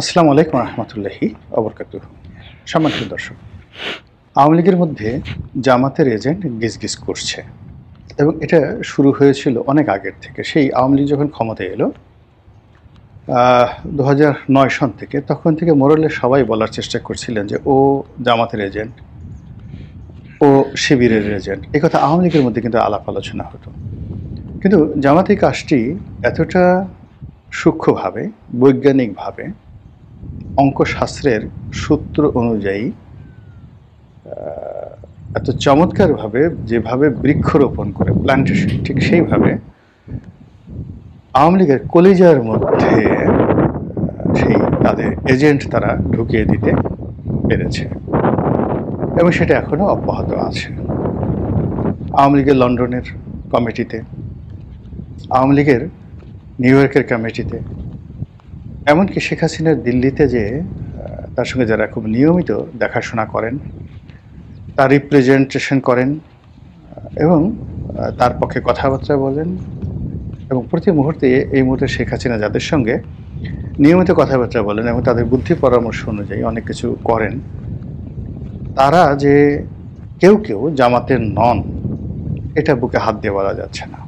আসসালামু আলাইকুম রহমতুল্লাহি অবরকাতুহ। সম্মানিত দর্শক, আওয়ামী লীগের মধ্যে জামাতের এজেন্ট গিজগিজ করছে এবং এটা শুরু হয়েছিল অনেক আগের থেকে। সেই আওয়ামী লীগ যখন ক্ষমতায় এলো ২০০৯ সন থেকে, তখন থেকে মোরালে সবাই বলার চেষ্টা করছিলেন যে ও জামাতের এজেন্ট, ও শিবিরের এজেন্ট। এই কথা আওয়ামী লীগের মধ্যে কিন্তু আলাপ আলোচনা হতো। কিন্তু জামাতি কাজটি এতটা সূক্ষ্মভাবে, বৈজ্ঞানিকভাবে, অঙ্কশাস্ত্রের সূত্র অনুযায়ী এত চমৎকারভাবে যেভাবে বৃক্ষরোপণ করে প্ল্যান্টেশন, ঠিক সেইভাবে আওয়ামী লীগের কলিজার মধ্যে সেই তাদের এজেন্ট তারা ঢুকিয়ে দিতে পেরেছে এবং সেটা এখনো অব্যাহত আছে। আওয়ামী লীগের লন্ডনের কমিটিতে, আওয়ামী লীগের নিউ ইয়র্কের কমিটিতে, এমনকি শেখ হাসিনার দিল্লিতে যে তার সঙ্গে যারা খুব নিয়মিত দেখাশোনা করেন, তার রিপ্রেজেন্টেশন করেন এবং তার পক্ষে কথাবার্তা বলেন এবং প্রতি মুহূর্তে এই মুহূর্তে শেখ হাসিনা যাদের সঙ্গে নিয়মিত কথাবার্তা বলেন এবং তাদের বুদ্ধি পরামর্শ অনুযায়ী অনেক কিছু করেন, তারা যে কেউ কেউ জামাতের নন, এটা বুকে হাত দিয়ে বলা যাচ্ছে না।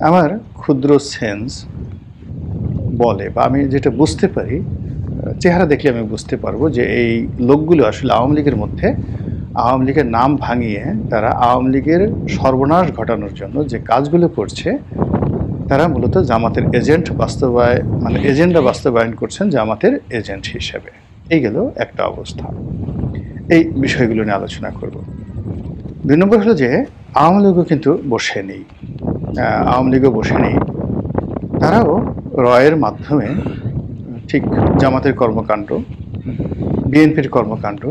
আমার ক্ষুদ্র সেন্স বলে, বা আমি যেটা বুঝতে পারি, চেহারা দেখলে আমি বুঝতে পারবো যে এই লোকগুলো আসলে আওয়ামী লীগের মধ্যে আওয়ামী লীগের নাম ভাঙিয়ে তারা আওয়ামী লীগের সর্বনাশ ঘটানোর জন্য যে কাজগুলো করছে, তারা মূলত জামাতের এজেন্ট এজেন্ডা বাস্তবায়ন করছেন জামাতের এজেন্ট হিসেবে। এই গেল একটা অবস্থা। এই বিষয়গুলো নিয়ে আলোচনা করব। ২ নম্বর হলো যে আওয়ামী লীগও কিন্তু বসে নেই, তারাও রয়ের মাধ্যমে ঠিক জামাতের কর্মকাণ্ড, বিএনপির কর্মকাণ্ড,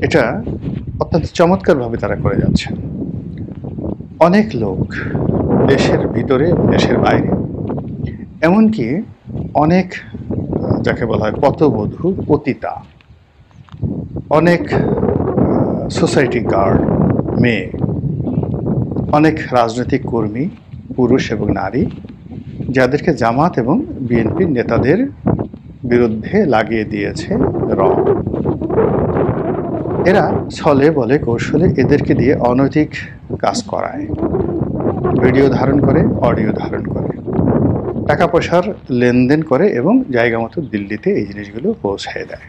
এটা অত্যন্ত চমৎকারভাবে তারা করে যাচ্ছেন। অনেক লোক দেশের ভিতরে এবং দেশের বাইরে, এমনকি অনেক যাকে বলা হয় পথবধূ, পতিতা, অনেক সোসাইটি গার্ড মেয়ে, অনেক রাজনৈতিক কর্মী পুরুষ এবং নারী, যাদেরকে জামাত এবং বিএনপির নেতাদের বিরুদ্ধে লাগিয়ে দিয়েছে রং। এরা ছলে বলে কৌশলে এদেরকে দিয়ে অনৈতিক কাজ করায়, ভিডিও ধারণ করে, অডিও ধারণ করে, টাকা পয়সার লেনদেন করে এবং জায়গা মতো দিল্লিতে এই জিনিসগুলো পৌঁছায় দেয়।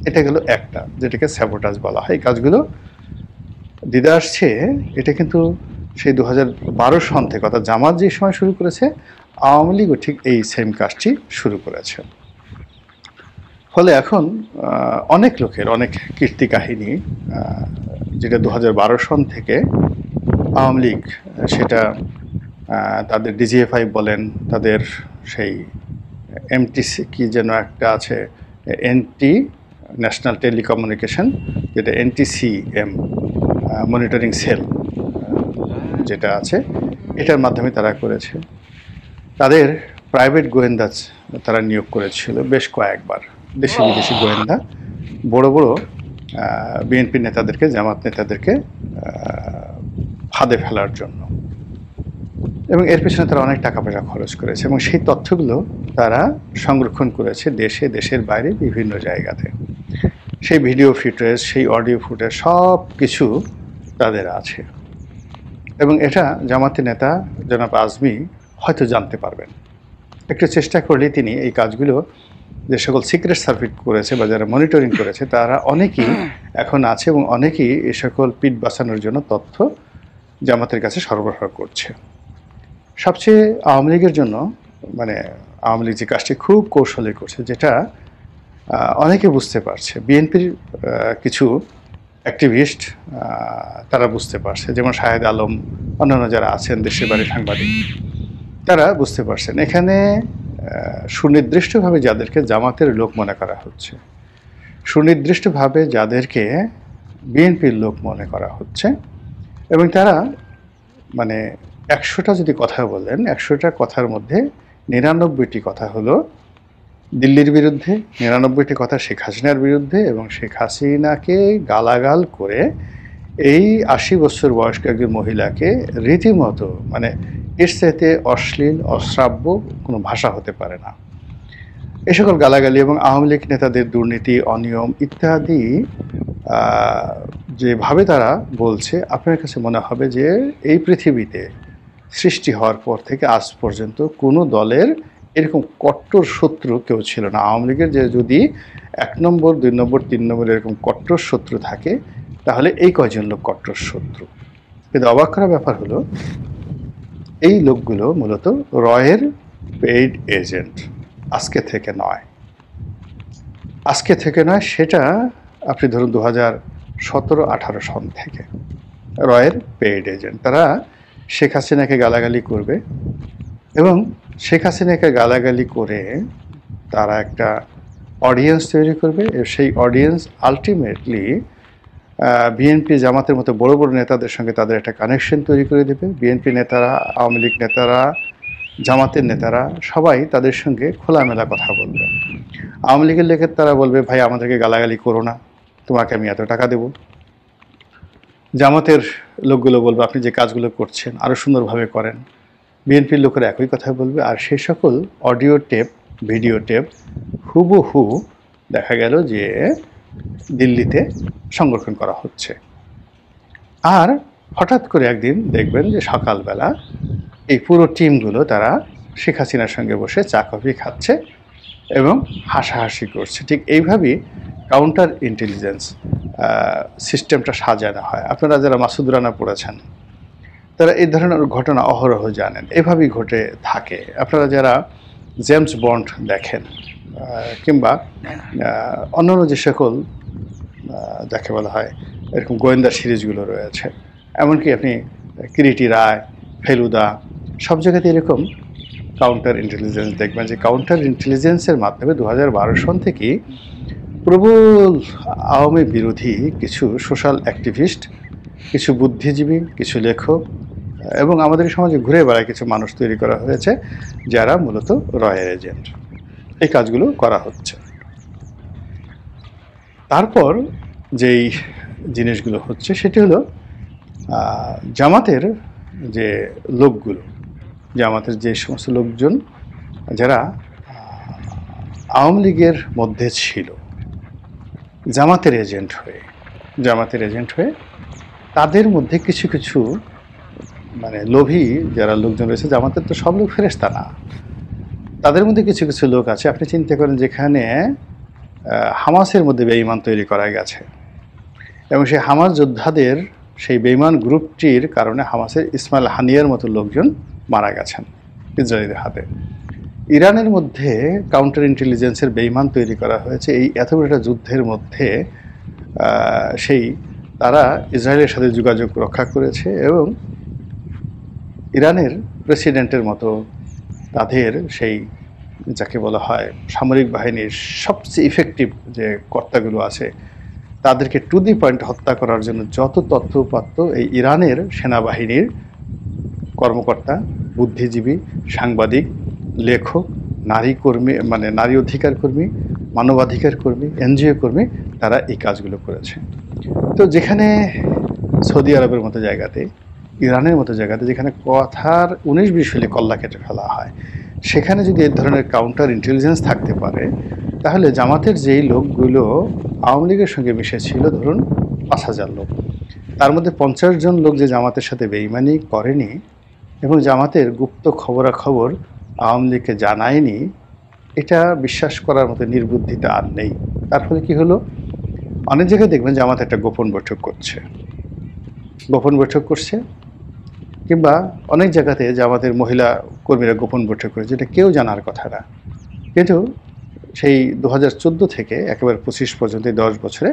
এটা গেল একটা, যেটাকে স্যাবোটাজ বলা হয়। এই কাজগুলো দিদা আসছে, এটা কিন্তু সেই ২০১২ সন থেকে, অর্থাৎ জামাত যে সময় শুরু করেছে, আওয়ামী লীগও ঠিক এই সেম কাজটি শুরু করেছে। ফলে এখন অনেক লোকের অনেক কীর্তি কাহিনী, যেটা ২০১২ সন থেকে আওয়ামী লীগ, সেটা তাদের ডিজিএফআই বলেন, তাদের সেই এমটিসি কি যেন একটা আছে, এনটি ন্যাশনাল টেলিকমিউনিকেশন, যেটা এনটিসিএম মনিটরিং সেল যেটা আছে, এটার মাধ্যমে তারা করেছে। তাদের প্রাইভেট গোয়েন্দা তারা নিয়োগ করেছিল বেশ কয়েকবার, দেশি বিদেশি গোয়েন্দা, বড় বড় বিএনপি নেতাদেরকে, জামাত নেতাদেরকে ফাঁদে ফেলার জন্য, এবং এর পেছনে তারা অনেক টাকা পয়সা খরচ করেছে এবং সেই তথ্যগুলো তারা সংরক্ষণ করেছে দেশে, দেশের বাইরে বিভিন্ন জায়গাতে। সেই ভিডিও ফুটেজ, সেই অডিও ফুটেজ, সব কিছু তাদের আছে এবং এটা জামাতের নেতা জনাব আজমি হয়তো জানতে পারবেন। একটু চেষ্টা করলে তিনি এই কাজগুলো, যে সকল সিক্রেট সার্ভিস করেছে বা যারা মনিটরিং করেছে, তারা অনেকেই এখন আছে এবং অনেকেই এই সকল পিঠ বাঁচানোর জন্য তথ্য জামাতের কাছে সরবরাহ করছে। সবচেয়ে আওয়ামী লীগের জন্য, আওয়ামী লীগ যে কাজটি খুব কৌশলে করছে, যেটা অনেকে বুঝতে পারছে, বিএনপির কিছু অ্যাক্টিভিস্ট তারা বুঝতে পারছে, যেমন শাহেদ আলম, অন্যান্য যারা আছেন দেশের বাড়ির সাংবাদিক, তারা বুঝতে পারছেন এখানে সুনির্দিষ্টভাবে যাদেরকে জামাতের লোক মনে করা হচ্ছে, সুনির্দিষ্টভাবে যাদেরকে বিএনপির লোক মনে করা হচ্ছে, এবং তারা ১০০টা যদি কথা বলেন, ১০০টা কথার মধ্যে ৯৯টি কথা হলো দিল্লির বিরুদ্ধে, ৯৯টি কথা শেখ হাসিনার বিরুদ্ধে, এবং শেখ হাসিনাকে গালাগাল করে এই ৮০ বছর বয়স্ক একজন মহিলাকে রীতিমতো, এর চাইতে অশ্লীল, অশ্রাব্য কোনো ভাষা হতে পারে না। এ সকল গালাগালি এবং আওয়ামী লীগ নেতাদের দুর্নীতি, অনিয়ম ইত্যাদি যেভাবে তারা বলছে, আপনার কাছে মনে হবে যে এই পৃথিবীতে সৃষ্টি হওয়ার পর থেকে আজ পর্যন্ত কোনো দলের এরকম কট্টর শত্রু কেউ ছিল না। আওয়ামী লীগের যে যদি 1 নম্বর, 2 নম্বর, 3 নম্বর এরকম কট্টর শত্রু থাকে, তাহলে এই কয়জন লোক কট্টর শত্রু। কিন্তু অবাক করার ব্যাপার হলো, এই লোকগুলো মূলত রয়ের পেইড এজেন্ট। আজকে থেকে নয়, সেটা আপনি ধরুন 2017-18 সন থেকে রয়ের পেইড এজেন্ট। তারা শেখ হাসিনাকে গালাগালি করবে এবং শেখ হাসিনাকে গালাগালি করে তারা একটা অডিয়েন্স তৈরি করবে। সেই অডিয়েন্স আলটিমেটলি বিএনপি, জামাতের মতো বড় বড় নেতাদের সঙ্গে তাদের একটা কানেকশন তৈরি করে দেবে। বিএনপি নেতারা, আওয়ামী লীগ নেতারা, জামাতের নেতারা সবাই তাদের সঙ্গে খোলামেলা কথা বলবে। আওয়ামী লীগের লোকের তারা বলবে, ভাই আমাদেরকে গালাগালি করো না, তোমাকে আমি এত টাকা দেব। জামাতের লোকগুলো বলবে, আপনি যে কাজগুলো করছেন আরও সুন্দরভাবে করেন। বিএনপির লোকেরা একই কথা বলবে। আর সেই সকল অডিও টেপ, ভিডিও টেপ হুবহু দেখা গেল যে দিল্লিতে সংরক্ষণ করা হচ্ছে। আর হঠাৎ করে একদিন দেখবেন যে সকালবেলা এই পুরো টিমগুলো তারা শেখ হাসিনার সঙ্গে বসে চা কফি খাচ্ছে এবং হাসাহাসি করছে। ঠিক এইভাবেই কাউন্টার ইন্টেলিজেন্স সিস্টেমটা সাজানো হয়। আপনারা যারা মাসুদ রানা পড়েছেন তারা এই ধরনের ঘটনা অহরহ জানেন, এভাবেই ঘটে থাকে। আপনারা যারা জেমস বন্ড দেখেন কিংবা অন্যান্য যে সকল যাকে বলা হয় এরকম গোয়েন্দা সিরিজগুলো রয়েছে, এমনকি আপনি কিরিটি রায়, ফেলুদা, সব জায়গাতে এরকম কাউন্টার ইন্টেলিজেন্স দেখবেন যে কাউন্টার ইন্টেলিজেন্সের মাধ্যমে 2012 সন থেকেই প্রবল আওয়ামী বিরোধী কিছু সোশ্যাল অ্যাক্টিভিস্ট, কিছু বুদ্ধিজীবী, কিছু লেখক এবং আমাদের সমাজে ঘুরে বেড়ায় কিছু মানুষ তৈরি করা হয়েছে যারা মূলত রয়ের এজেন্ট। এই কাজগুলো করা হচ্ছে। তারপর যেই জিনিসগুলো হচ্ছে সেটি হলো জামাতের যে লোকগুলো, জামাতের যে সমস্ত লোকজন যারা আওয়ামী লীগের মধ্যে ছিল জামাতের এজেন্ট হয়ে তাদের মধ্যে কিছু কিছু মানে লোভী যারা লোকজন রয়েছে, জামাতের তো সব লোক ফেরেশতা না, তাদের মধ্যে কিছু কিছু লোক আছে। আপনি চিন্তা করেন যেখানে হামাসের মধ্যে বেঈমান তৈরি করা গেছে এবং সেই হামাস যোদ্ধাদের সেই বেঈমান গ্রুপটির কারণে হামাসের ইসমাইল হানিয়ার মতো লোকজন মারা গেছেন ইসরায়েলের হাতে। ইরানের মধ্যে কাউন্টার ইন্টেলিজেন্সের বেঈমান তৈরি করা হয়েছে এই এত বড় একটা যুদ্ধের মধ্যে। সেই তারা ইসরায়েলের সাথে যোগাযোগ রক্ষা করেছে এবং ইরানের প্রেসিডেন্টের মতো তাদের সেই যাকে বলা হয় সামরিক বাহিনীর সবচেয়ে ইফেক্টিভ যে কর্তাগুলো আছে তাদেরকে টু দি পয়েন্ট হত্যা করার জন্য যত তথ্যপাত্র এই ইরানের সেনাবাহিনীর কর্মকর্তা, বুদ্ধিজীবী, সাংবাদিক, লেখক, নারী কর্মী মানে নারী অধিকার কর্মী, মানবাধিকার কর্মী, এনজিও কর্মী, তারা এই কাজগুলো করেছে। তো যেখানে সৌদি আরবের মতো জায়গাতে, ইরানের মতো জায়গাতে যেখানে কথার 19-20 হলে কল্লা কেটে ফেলা হয়, সেখানে যদি এই ধরনের কাউন্টার ইন্টেলিজেন্স থাকতে পারে তাহলে জামাতের যেই লোকগুলো আওয়ামী লীগের সঙ্গে মিশেছিল ধরুন 5,000 লোক, তার মধ্যে 50 জন লোক যে জামাতের সাথে বেঈমানি করেনি এবং জামাতের গুপ্ত খবরাখবর আওয়ামী লীগকে জানায়নি, এটা বিশ্বাস করার মতো নির্বুদ্ধিতা আর নেই। তার ফলে কি হলো, অনেক জায়গায় দেখবেন জামাত একটা গোপন বৈঠক করছে কিংবা অনেক জায়গাতে জামাতের মহিলা কর্মীরা গোপন বৈঠক করে, যেটা কেউ জানার কথা না। কিন্তু সেই 2014 থেকে একেবারে 25 পর্যন্ত 10 বছরে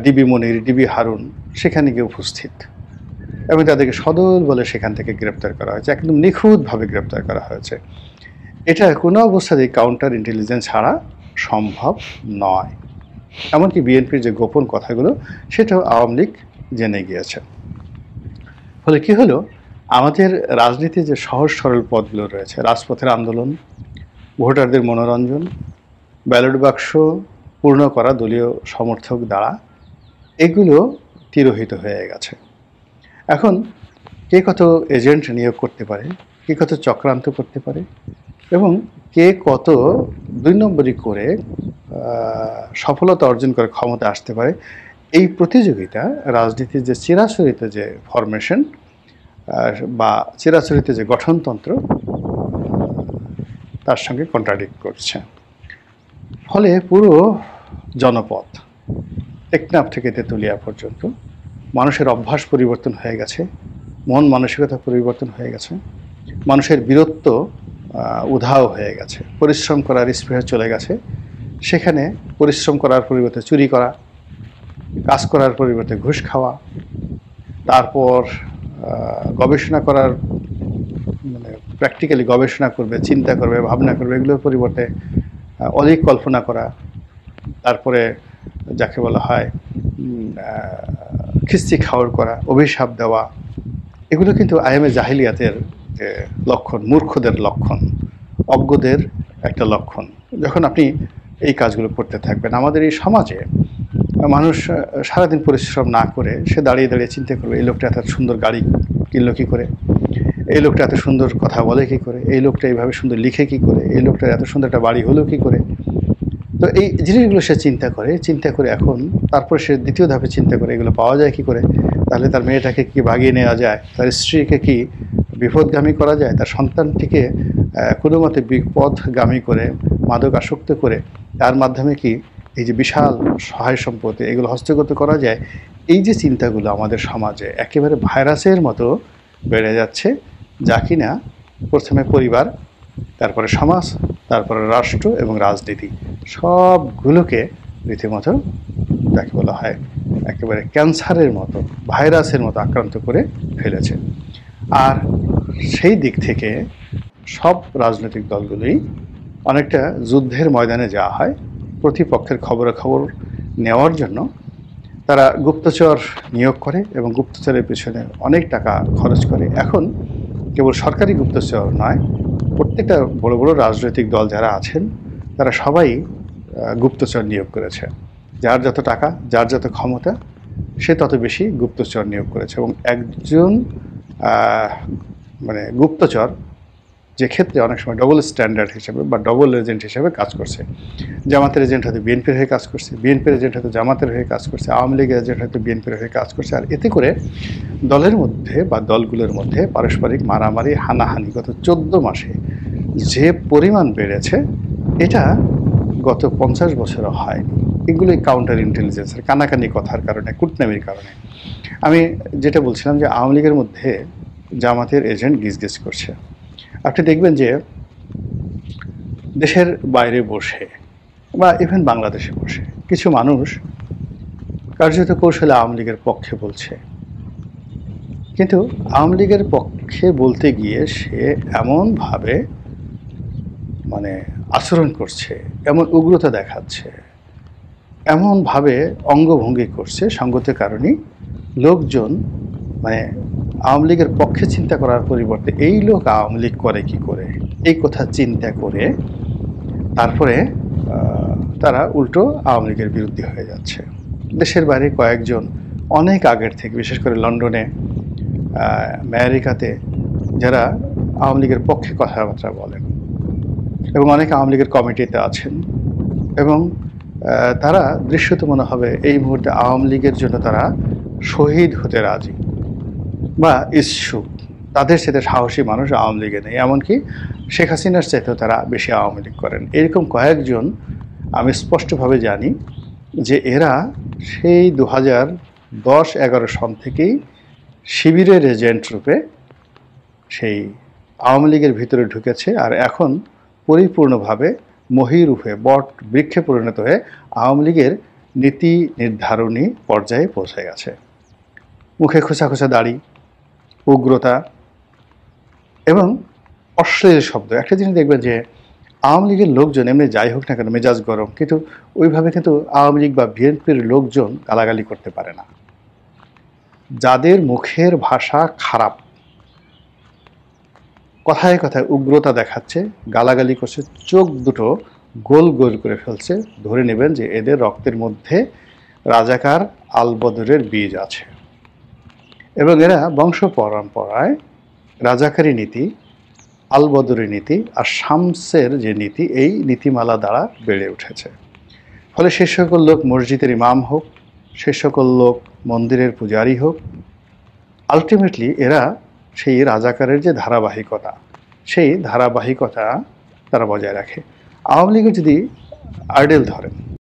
ডিবি মনির, ডিবি হারুন সেখানে গিয়ে উপস্থিত এবং তাদেরকে সদল বলে সেখান থেকে গ্রেপ্তার করা হয়েছে, একদম নিখুঁতভাবে গ্রেপ্তার করা হয়েছে। এটা কোনো অবস্থাতেই কাউন্টার ইন্টেলিজেন্স ছাড়া সম্ভব নয়। এমনকি বিএনপির যে গোপন কথাগুলো সেটাও আওয়ামী লীগ জেনে গিয়েছে। ফলে কি হলো, আমাদের রাজনীতির যে সহজ সরল পথগুলো রয়েছে, রাজপথের আন্দোলন, ভোটারদের মনোরঞ্জন, ব্যালট বাক্স পূর্ণ করা দলীয় সমর্থক দ্বারা, এগুলো তিরোহিত হয়ে গেছে। এখন কে কত এজেন্ট নিয়োগ করতে পারে, কে কত চক্রান্ত করতে পারে, এবং কে কত 2 নম্বরই করে সফলতা অর্জন করে ক্ষমতা আসতে পারে, এই প্রতিযোগিতা রাজনীতির যে চিরাচরিত যে ফরমেশন বা চিরাচরিত যে গঠনতন্ত্র তার সঙ্গে কন্ট্রাডিক্ট করছে। ফলে পুরো জনপদ টেকনাফ থেকে তেঁতুলিয়া পর্যন্ত মানুষের অভ্যাস পরিবর্তন হয়ে গেছে, মন মানসিকতা পরিবর্তন হয়ে গেছে, মানুষের বীরত্ব উধাও হয়ে গেছে, পরিশ্রম করার স্পৃহা চলে গেছে। সেখানে পরিশ্রম করার পরিবর্তে চুরি করা, কাজ করার পরিবর্তে ঘুষ খাওয়া, তারপর গবেষণা করার মানে প্র্যাকটিক্যালি গবেষণা করবে, চিন্তা করবে, ভাবনা করবে, এগুলোর পরিবর্তে অধিক কল্পনা করা, তারপরে যাকে বলা হয় খিস্তি খাওয়ার করা, অভিশাপ দেওয়া, এগুলো কিন্তু আইএমএ জাহিলিয়াতের যে লক্ষণ, মূর্খদের লক্ষণ, অজ্ঞদের একটা লক্ষণ। যখন আপনি এই কাজগুলো করতে থাকবেন, আমাদের এই সমাজে মানুষ সারাদিন পরিশ্রম না করে সে দাঁড়িয়ে দাঁড়িয়ে চিন্তা করবে, এই লোকটা এত সুন্দর গাড়ি কিনলো কী করে, এই লোকটা এত সুন্দর কথা বলে কী করে, এই লোকটা এইভাবে সুন্দর লিখে কী করে, এই লোকটার এত সুন্দর একটা বাড়ি হলো কী করে। তো এই জিনিসগুলো সে চিন্তা করে এখন তারপর সে দ্বিতীয় ধাপে চিন্তা করে এগুলো পাওয়া যায় কী করে, তাহলে তার মেয়েটাকে কি ভাগিয়ে নেওয়া যায়, তার স্ত্রীকে কি বিপদগামী করা যায়, তার সন্তানটিকে কোনো মতে বিপদগামী করে মাদক আসক্ত করে তার মাধ্যমে কি এই যে বিশাল সহায় সম্পত্তি এগুলো হস্তগত করা যায়। এই যে চিন্তাগুলো আমাদের সমাজে একেবারে ভাইরাসের মতো বেড়ে যাচ্ছে, যা কিনা প্রথমে পরিবার, তারপরে সমাজ, তারপরে রাষ্ট্র এবং রাজনীতি সবগুলোকে রীতিমতো যাকে বলা হয় একেবারে ক্যান্সারের মতো, ভাইরাসের মতো আক্রান্ত করে ফেলেছে। আর সেই দিক থেকে সব রাজনৈতিক দলগুলোই অনেকটা যুদ্ধের ময়দানে যাওয়া হয় প্রতিপক্ষের খবরাখবর নেওয়ার জন্য। তারা গুপ্তচর নিয়োগ করে এবং গুপ্তচরের পেছনে অনেক টাকা খরচ করে। এখন কেবল সরকারি গুপ্তচর নয়, প্রত্যেকটা বড় বড় রাজনৈতিক দল যারা আছেন তারা সবাই গুপ্তচর নিয়োগ করেছে। যার যত টাকা, যার যত ক্ষমতা, সে তত বেশি গুপ্তচর নিয়োগ করেছে। এবং একজন মানে গুপ্তচর যে ক্ষেত্রে অনেক সময় ডবল স্ট্যান্ডার্ড হিসেবে বা ডবল এজেন্ট হিসেবে কাজ করছে। জামাতের এজেন্ট হয়তো বিএনপির হয়ে কাজ করছে, বিএনপির এজেন্ট হয়তো জামাতের হয়ে কাজ করছে, আওয়ামী লীগের এজেন্ট হয়তো বিএনপির হয়ে কাজ করছে। আর এতে করে দলের মধ্যে বা দলগুলোর মধ্যে পারস্পরিক মারামারি, হানাহানি গত 14 মাসে যে পরিমাণ বেড়েছে, এটা গত 50 বছরও হয়নি। এগুলোই কাউন্টার ইন্টেলিজেন্সের কানাকানি কথার কারণে, কূটনামির কারণে। আমি যেটা বলছিলাম যে আওয়ামী লীগের মধ্যে জামাতের এজেন্ট গিজগিজ করছে। আপনি দেখবেন যে দেশের বাইরে বসে বা ইভেন বাংলাদেশে বসে কিছু মানুষ কার্যত কৌশলে আওয়ামী লীগের পক্ষে বলছে, কিন্তু আওয়ামী লীগের পক্ষে বলতে গিয়ে সে এমনভাবে মানে আচরণ করছে, এমন উগ্রতা দেখাচ্ছে, এমনভাবে অঙ্গভঙ্গি করছে, সঙ্গতের কারণেই লোকজন মানে আওয়ামী লীগের পক্ষে চিন্তা করার পরিবর্তে এই লোক আওয়ামী লীগ করে কি করে, এই কথা চিন্তা করে তারপরে তারা উল্টো আওয়ামী লীগের বিরুদ্ধে হয়ে যাচ্ছে। দেশের বাইরে কয়েকজন অনেক আগের থেকে, বিশেষ করে লন্ডনে, আমেরিকাতে যারা আওয়ামী লীগের পক্ষে কথাবার্তা বলেন এবং অনেক আওয়ামী লীগের কমিটিতে আছেন, এবং তারা দৃশ্যত মনে হবে এই মুহূর্তে আওয়ামী লীগের জন্য তারা শহীদ হতে রাজি বা ইচ্ছুক। তাদের সাথে সাহসী মানুষ আওয়ামী লীগে নেই, এমনকি শেখ হাসিনার চাইতেও তারা বেশি আওয়ামী লীগ করেন। এরকম কয়েকজন আমি স্পষ্টভাবে জানি যে এরা সেই 2010-11 সন থেকেই শিবিরের এজেন্ট রূপে সেই আওয়ামী লীগের ভিতরে ঢুকেছে, আর এখন পরিপূর্ণভাবে মহীরূপে বট বৃক্ষে পরিণত হয়ে আওয়ামী লীগের নীতি নির্ধারণী পর্যায়ে পৌঁছে গেছে। মুখে খোঁচা খোঁচা দাড়ি, উগ্রতা এবং অশ্লীল শব্দ। একটা জিনিস দেখবেন যে আওয়ামী লীগের লোকজন এমনি যাই হোক না কেন মেজাজ গরম, কিন্তু ওইভাবে কিন্তু আওয়ামী লীগ বা বিএনপির লোকজন গালাগালি করতে পারে না। যাদের মুখের ভাষা খারাপ, কথায় কথায় উগ্রতা দেখাচ্ছে, গালাগালি করছে, চোখ দুটো গোল গোল করে ফেলছে, ধরে নেবেন যে এদের রক্তের মধ্যে রাজাকার আলবদরের বীজ আছে এবং এরা বংশ পরম্পরায় রাজাকারী নীতি আল বদরি নীতি আর শামসের যে নীতি, এই নীতিমালা দ্বারা বেড়ে উঠেছে। ফলে সে সকল লোক মসজিদের ইমাম হোক, সে সকল লোক মন্দিরের পূজারী হোক, আলটিমেটলি এরা সেই রাজাকারের যে ধারাবাহিকতা, সেই ধারাবাহিকতা তারা বজায় রাখে। আওয়ামী লীগের যদি আইডেল ধরেন,